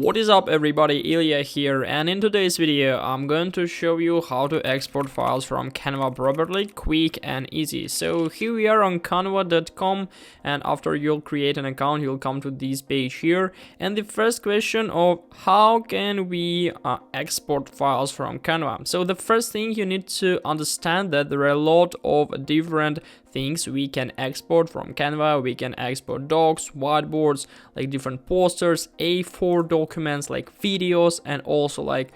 What is up everybody, Ilya here, and in today's video I'm going to show you how to export files from Canva properly, quick and easy. So here we are on canva.com, and after you'll create an account you'll come to this page here, and the first question of how can we export files from Canva. So the first thing you need to understand that there are a lot of different things we can export from Canva. We can export docs, whiteboards, like different posters, A4 documents, like videos, and also like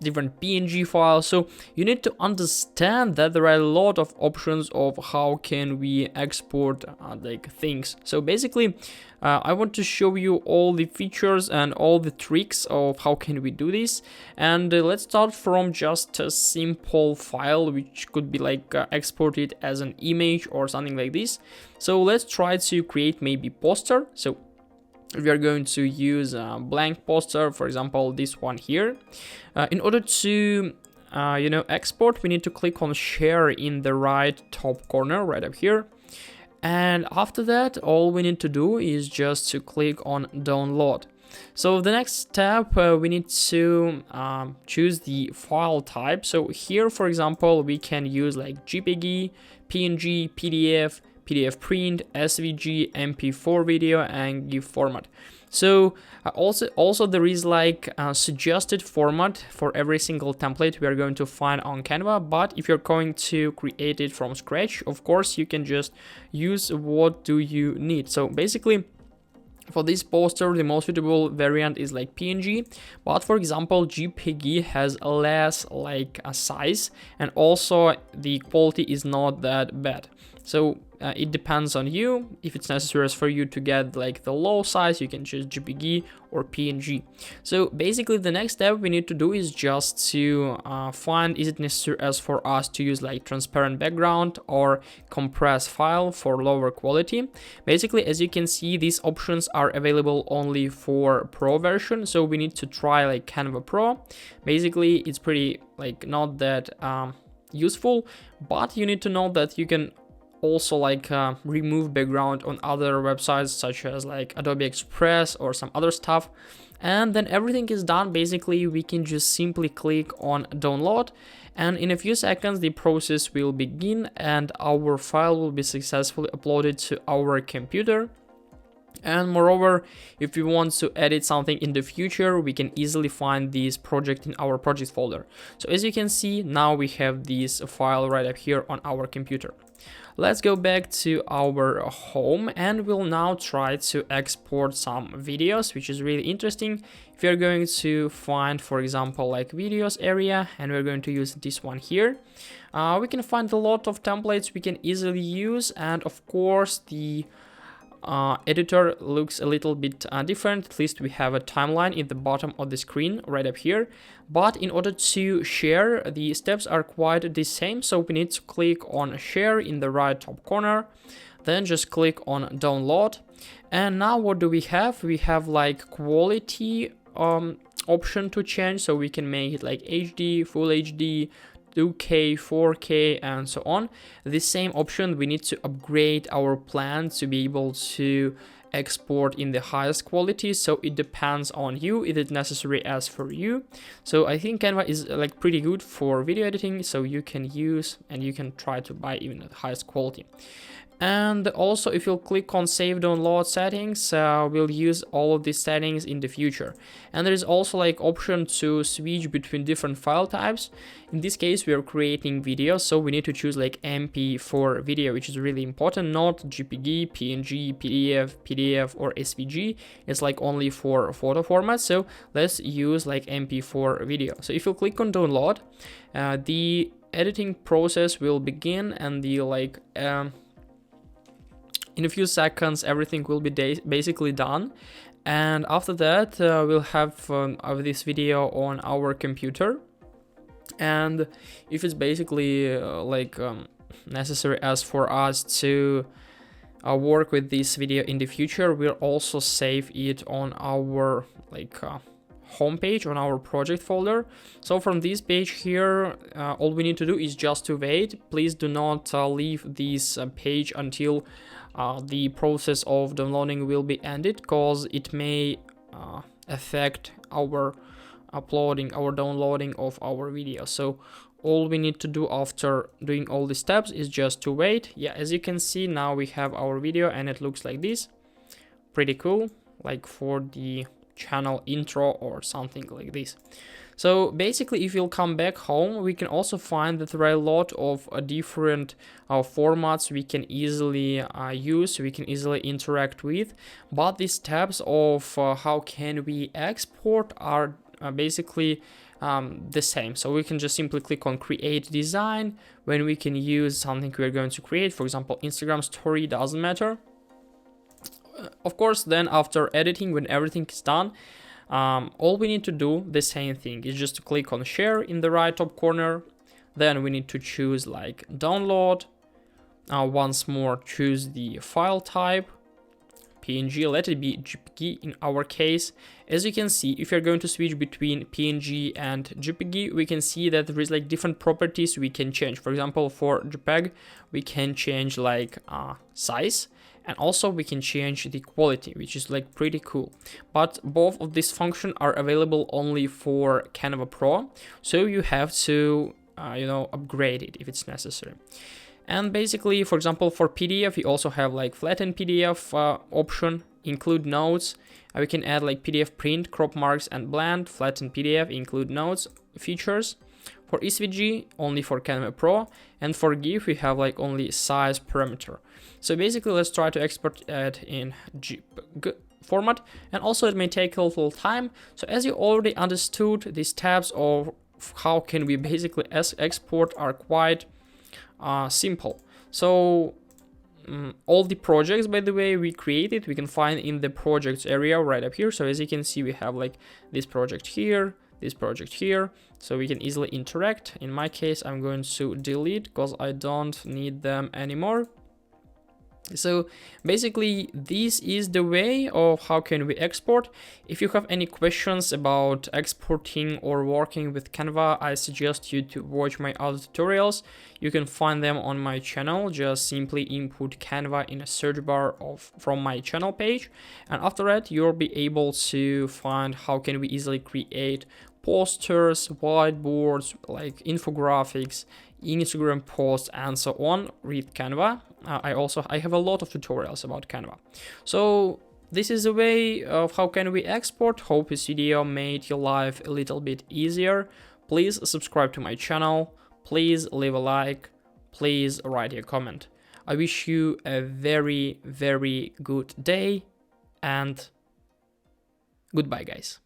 different PNG files. So you need to understand that there are a lot of options of how can we export like things. So basically I want to show you all the features and all the tricks of how can we do this. And let's start from just a simple file which could be like exported as an image or something like this. So let's try to create maybe poster. So we are going to use a blank poster, for example this one here. In order to export, we need to click on share in the right top corner right up here, and after that all we need to do is just to click on download. So the next step, we need to choose the file type. So here, for example, we can use like JPEG, PNG, PDF, PDF print, SVG, MP4 video, and GIF format. So also there is like a suggested format for every single template we are going to find on Canva, but if you're going to create it from scratch, of course you can just use what do you need. So basically for this poster, the most suitable variant is like PNG, but for example, JPEG has less like a size, and also the quality is not that bad. So it depends on you. If it's necessary for you to get like the low size, you can choose JPEG or PNG. So basically the next step we need to do is just to find, is it necessary as for us to use like transparent background or compress file for lower quality. Basically, as you can see, these options are available only for Pro version, so we need to try like Canva Pro. Basically it's pretty like not that useful, but you need to know that you can also like remove background on other websites such as like Adobe Express or some other stuff. And then everything is done. Basically we can just simply click on download, and in a few seconds the process will begin and our file will be successfully uploaded to our computer. And moreover, if we want to edit something in the future, we can easily find this project in our project folder. So as you can see, now we have this file right up here on our computer. Let's go back to our home, and we'll now try to export some videos, which is really interesting. If you're going to find, for example, like videos area, and we're going to use this one here, we can find a lot of templates we can easily use, and of course the editor looks a little bit different. At least we have a timeline in the bottom of the screen right up here, but in order to share, the steps are quite the same. So we need to click on share in the right top corner, then just click on download. And now what do we have? We have like quality option to change, so we can make it like HD, full HD, 2K, 4K, and so on. The same option, we need to upgrade our plan to be able to export in the highest quality, so it depends on you if it's necessary as for you. So I think Canva is like pretty good for video editing, so you can use and you can try to buy even at the highest quality. And also if you'll click on save download settings, we'll use all of these settings in the future. And there is also like option to switch between different file types. In this case we are creating video, so we need to choose like MP4 video, which is really important, not JPG, PNG, PDF or SVG. It's like only for photo format, so let's use like MP4 video. So if you click on download, the editing process will begin, and the like in a few seconds everything will be basically done. And after that we'll have this video on our computer. And if it's basically necessary as for us to work with this video in the future, we'll also save it on our homepage, on our project folder. So from this page here, all we need to do is just to wait. Please do not leave this page until the process of downloading will be ended, because it may affect our uploading, our downloading of our video. So all we need to do after doing all the steps is just to wait. Yeah, as you can see, now we have our video and it looks like this. Pretty cool, like for the channel intro or something like this. So basically, if you'll come back home, we can also find that there are a lot of different formats we can easily use, we can easily interact with. But these steps of how can we export are basically the same. So we can just simply click on create design when we can use something we're going to create. For example, Instagram story, doesn't matter. Of course, then after editing, when everything is done, all we need to do, the same thing, is just to click on share in the right top corner. Then we need to choose like download. Once more, choose the file type, PNG, let it be JPEG in our case. As you can see, if you're going to switch between PNG and JPEG, we can see that there is like different properties we can change. For example, for JPEG, we can change like size, and also we can change the quality, which is like pretty cool. But both of these functions are available only for Canva Pro, so you have to upgrade it if it's necessary. And basically, for example, for PDF, we also have like flatten PDF option, include notes. We can add like PDF print, crop marks and blend, flatten PDF, include notes features. For SVG, only for Canva Pro, and for GIF, we have like only size parameter. So basically, let's try to export it in JPEG format, and also it may take a little time. So as you already understood, these tabs of how can we basically export are quite simple. So all the projects, by the way, we created, we can find in the projects area right up here. So as you can see, we have like this project here, this project here, so we can easily interact. In my case, I'm going to delete because I don't need them anymore. So basically, this is the way of how can we export. If you have any questions about exporting or working with Canva, I suggest you to watch my other tutorials. You can find them on my channel. Just simply input Canva in a search bar from my channel page, and after that you'll be able to find how can we easily create posters, whiteboards, like infographics, Instagram posts, and so on with Canva. I have a lot of tutorials about Canva. So this is a way of how can we export. Hope this video made your life a little bit easier. Please subscribe to my channel. Please leave a like. Please write a comment. I wish you a very, very good day, and goodbye, guys.